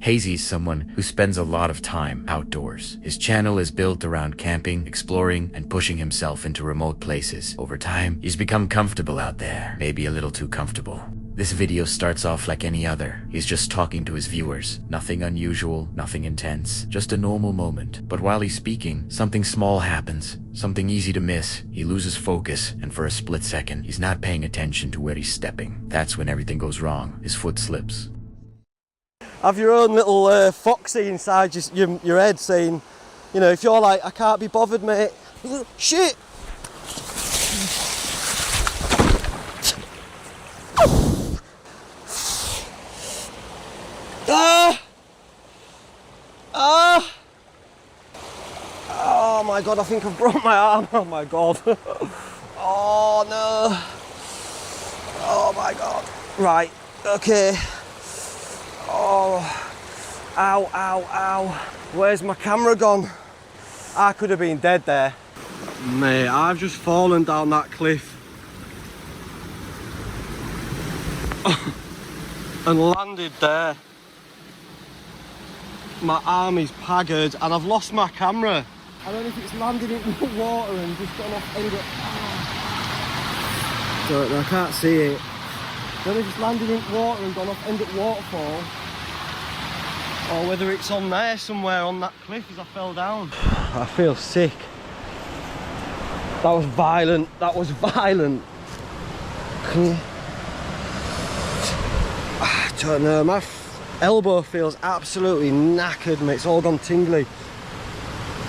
Hazy's someone who spends a lot of time outdoors. His channel is built around camping, exploring, and pushing himself into remote places. Over time, he's become comfortable out there, maybe a little too comfortable. This video starts off like any other. He's just talking to his viewers. Nothing unusual, nothing intense, just a normal moment. But while he's speaking, something small happens, something easy to miss. He loses focus, and for a split second, he's not paying attention to where he's stepping. That's when everything goes wrong. His foot slips. Have your own little foxy inside your head saying, you know, if you're like, I can't be bothered, mate. Shit! Oh my god, I think I've broke my arm. Oh my god. Oh no. Oh my god. Right, okay. Oh, ow, ow, ow. Where's my camera gone? I could have been dead there. Mate, I've just fallen down that cliff. And landed there. My arm is haggard and I've lost my camera. I don't know if it's landed in the water and just gone off end up. So I can't see it. I don't know if it's landed in water and gone off end up waterfall, or whether it's on there somewhere on that cliff as I fell down. I feel sick. That was violent. That was violent. I don't know. My elbow feels absolutely knackered, mate. It's all gone tingly.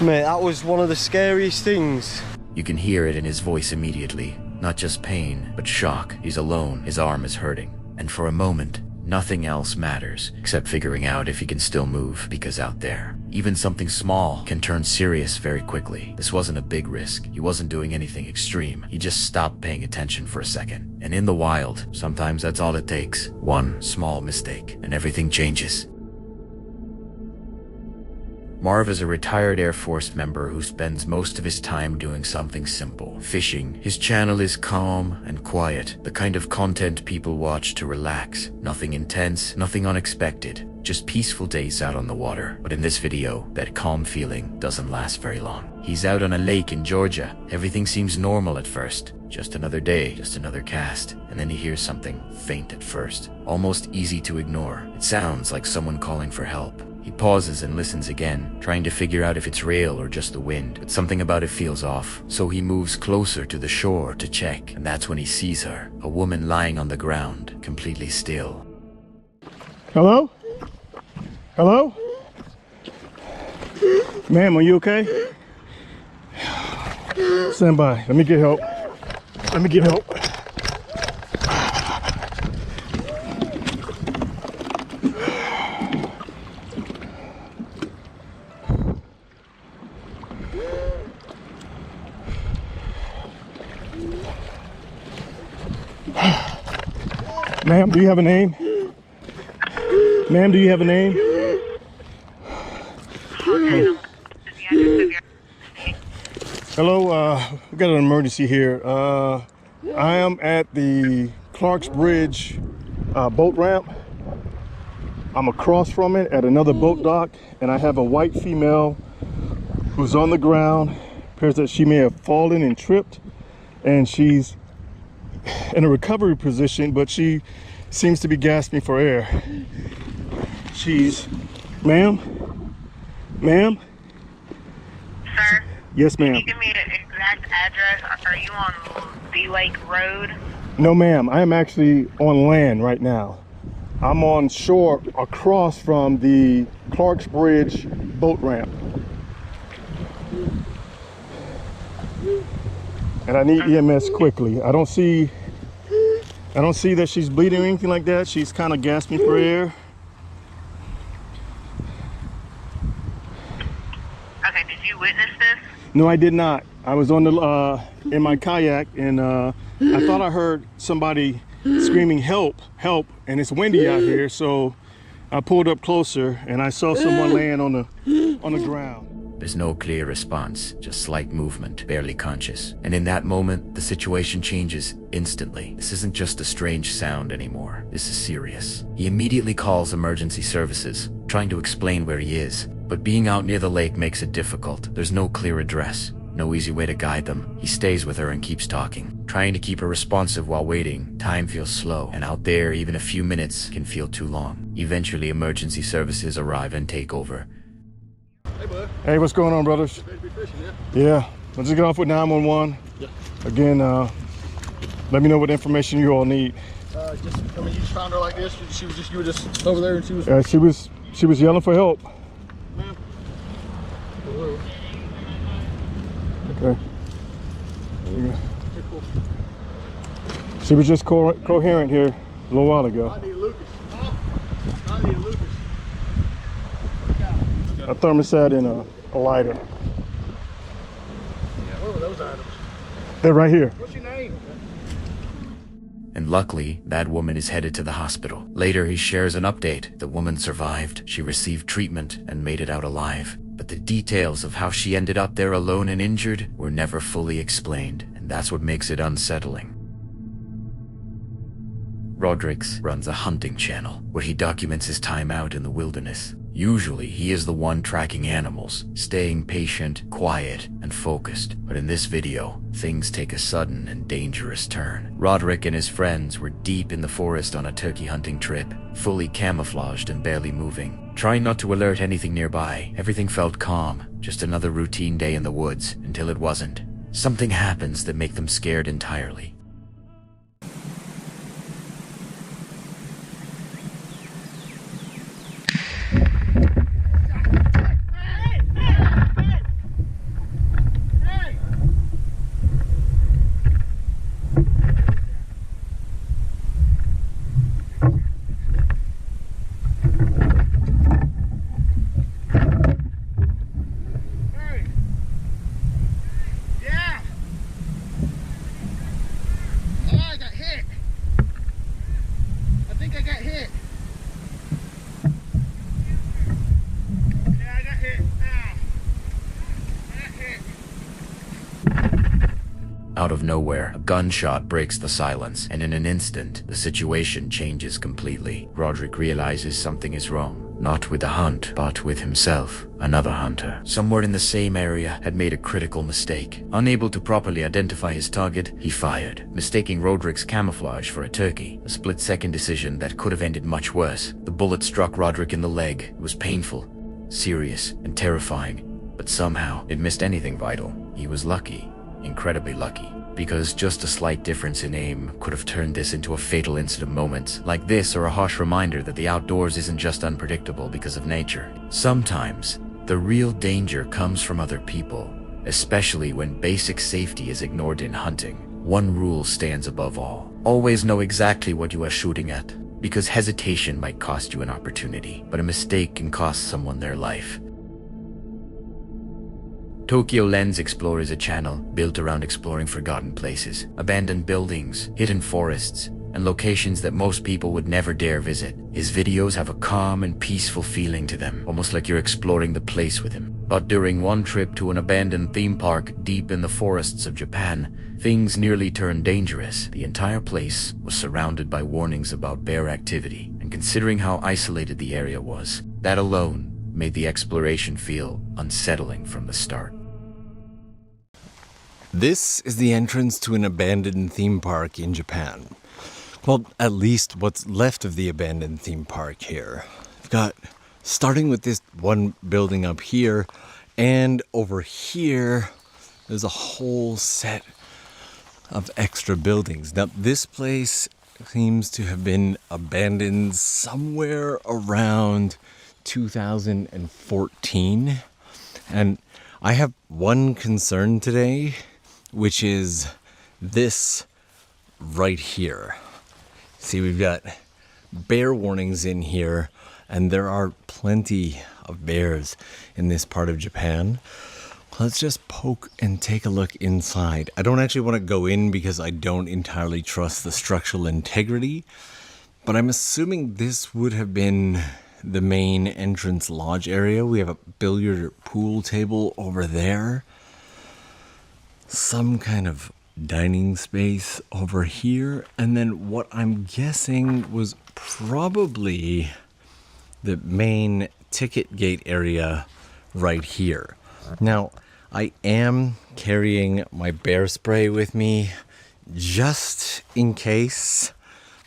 Mate, that was one of the scariest things. You can hear it in his voice immediately. Not just pain, but shock. He's alone, his arm is hurting. And for a moment, nothing else matters except figuring out if he can still move, because out there, even something small can turn serious very quickly. This wasn't a big risk. He wasn't doing anything extreme. He just stopped paying attention for a second. And in the wild, sometimes that's all it takes. One small mistake, and everything changes. Marv is a retired Air Force member who spends most of his time doing something simple, fishing. His channel is calm and quiet, the kind of content people watch to relax. Nothing intense, nothing unexpected, just peaceful days out on the water. But in this video, that calm feeling doesn't last very long. He's out on a lake in Georgia. Everything seems normal at first. Just another day, just another cast. And then he hears something faint at first, almost easy to ignore. It sounds like someone calling for help. He pauses and listens again, trying to figure out if it's real or just the wind, but something about it feels off. So he moves closer to the shore to check, and that's when he sees her, a woman lying on the ground, completely still. Hello? Hello? Ma'am, are you okay? Stand by. Let me get help. Let me get help. Ma'am, do you have a name? Ma'am, do you have a name? Hello, we got an emergency here. I am at the Clark's Bridge boat ramp. I'm across from it at another boat dock, and I have a white female who's on the ground. Appears that she may have fallen and tripped, and she's in a recovery position, but she seems to be gasping for air. Ma'am? Ma'am? Sir? Yes, ma'am. Can you give me an exact address? Are you on the Lake Road? No, ma'am. I am actually on land right now. I'm on shore across from the Clark's Bridge boat ramp. And I need EMS quickly. I don't see that she's bleeding or anything like that. She's kind of gasping for air. Okay, did you witness this? No, I did not. I was on the in my kayak, and I thought I heard somebody screaming help, help, and it's windy out here, so I pulled up closer and I saw someone laying on the ground. There's no clear response, just slight movement, barely conscious. And in that moment, the situation changes instantly. This isn't just a strange sound anymore. This is serious. He immediately calls emergency services, trying to explain where he is. But being out near the lake makes it difficult. There's no clear address, no easy way to guide them. He stays with her and keeps talking, trying to keep her responsive while waiting. Time feels slow, and out there, even a few minutes can feel too long. Eventually, emergency services arrive and take over. Hey, bud. Hey, what's going on, brothers? Ready to be fishing, yeah? Yeah, let's just get off with 911. Yeah. Again, let me know what information you all need. I mean, you just found her like this. You were just over there, and she was. She was yelling for help. Ma'am. Okay. There you go. She was just coherent here a little while ago. I need Lucas. I need Lucas. A thermostat and a lighter. Yeah, what were those items? They're right here. What's your name? And luckily, that woman is headed to the hospital. Later, he shares an update. The woman survived, she received treatment, and made it out alive. But the details of how she ended up there alone and injured were never fully explained, and that's what makes it unsettling. Rodrigues runs a hunting channel where he documents his time out in the wilderness. Usually, he is the one tracking animals, staying patient, quiet, and focused. But in this video, things take a sudden and dangerous turn. Roderick and his friends were deep in the forest on a turkey hunting trip, fully camouflaged and barely moving. Trying not to alert anything nearby, everything felt calm, just another routine day in the woods, until it wasn't. Something happens that makes them scared entirely. Out of nowhere, a gunshot breaks the silence, and in an instant, the situation changes completely. Roderick realizes something is wrong. Not with the hunt, but with himself. Another hunter, somewhere in the same area, had made a critical mistake. Unable to properly identify his target, he fired, mistaking Roderick's camouflage for a turkey. A split-second decision that could have ended much worse. The bullet struck Roderick in the leg. It was painful, serious, and terrifying. But somehow, it missed anything vital. He was lucky. Incredibly lucky, because just a slight difference in aim could have turned this into a fatal incident. Moments like this are a harsh reminder that the outdoors isn't just unpredictable because of nature. Sometimes, the real danger comes from other people, especially when basic safety is ignored in hunting. One rule stands above all. Always know exactly what you are shooting at, because hesitation might cost you an opportunity, but a mistake can cost someone their life. Tokyo Lens Explorer is a channel built around exploring forgotten places, abandoned buildings, hidden forests, and locations that most people would never dare visit. His videos have a calm and peaceful feeling to them, almost like you're exploring the place with him. But during one trip to an abandoned theme park deep in the forests of Japan, things nearly turned dangerous. The entire place was surrounded by warnings about bear activity, and considering how isolated the area was, that alone made the exploration feel unsettling from the start. This is the entrance to an abandoned theme park in Japan. Well, at least what's left of the abandoned theme park here. We've got, starting with this one building up here, and over here, there's a whole set of extra buildings. Now, this place seems to have been abandoned somewhere around 2014, and I have one concern today, which is this right here. See, we've got bear warnings in here, and there are plenty of bears in this part of Japan. Let's just poke and take a look inside. I don't actually want to go in because I don't entirely trust the structural integrity, but I'm assuming this would have been the main entrance lodge area. We have a billiard pool table over there. Some kind of dining space over here. And then what I'm guessing was probably the main ticket gate area right here. Now, I am carrying my bear spray with me just in case.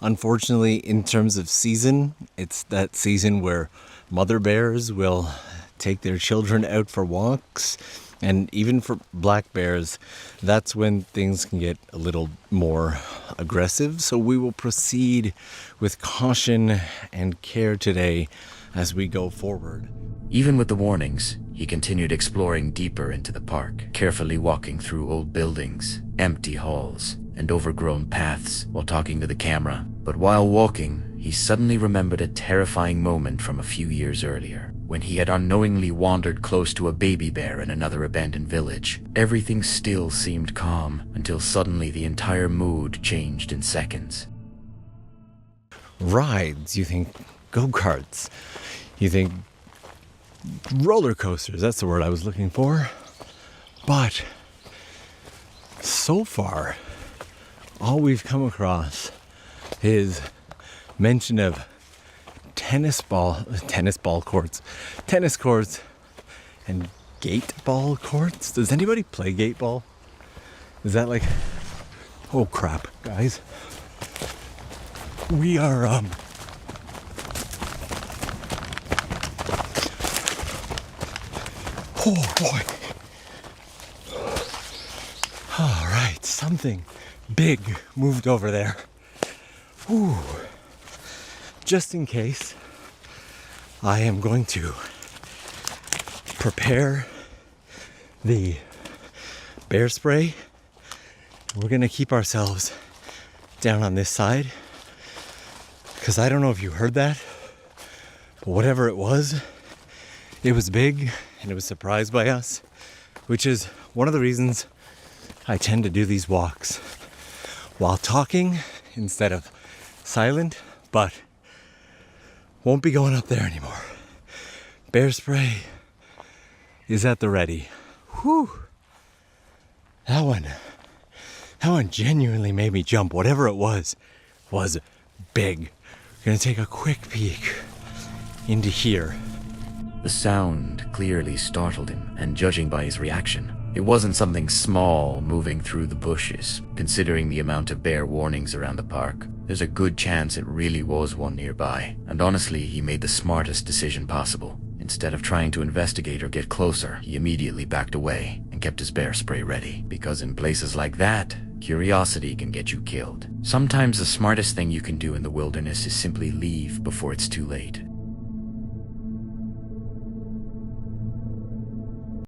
Unfortunately, in terms of season, it's that season where mother bears will take their children out for walks. And even for black bears, that's when things can get a little more aggressive. So we will proceed with caution and care today as we go forward. Even with the warnings, he continued exploring deeper into the park, carefully walking through old buildings, empty halls, and overgrown paths while talking to the camera. But while walking, he suddenly remembered a terrifying moment from a few years earlier, when he had unknowingly wandered close to a baby bear in another abandoned village. Everything still seemed calm, until suddenly the entire mood changed in seconds. Rides, you think go-karts, you think roller coasters, that's the word I was looking for. But so far, all we've come across is mention of tennis courts, and gate ball courts. Does anybody play gate ball? Is that like, oh crap, guys. We are, oh boy. All right, something big moved over there. Ooh. Just in case, I am going to prepare the bear spray. We're gonna keep ourselves down on this side, because I don't know if you heard that, but whatever it was big and it was surprised by us, which is one of the reasons I tend to do these walks while talking instead of silent, but won't be going up there anymore. Bear spray is at the ready. Whew. That one genuinely made me jump. Whatever it was big. We're gonna take a quick peek into here. The sound clearly startled him, and judging by his reaction, it wasn't something small moving through the bushes. Considering the amount of bear warnings around the park, there's a good chance it really was one nearby. And honestly, he made the smartest decision possible. Instead of trying to investigate or get closer, he immediately backed away and kept his bear spray ready. Because in places like that, curiosity can get you killed. Sometimes the smartest thing you can do in the wilderness is simply leave before it's too late.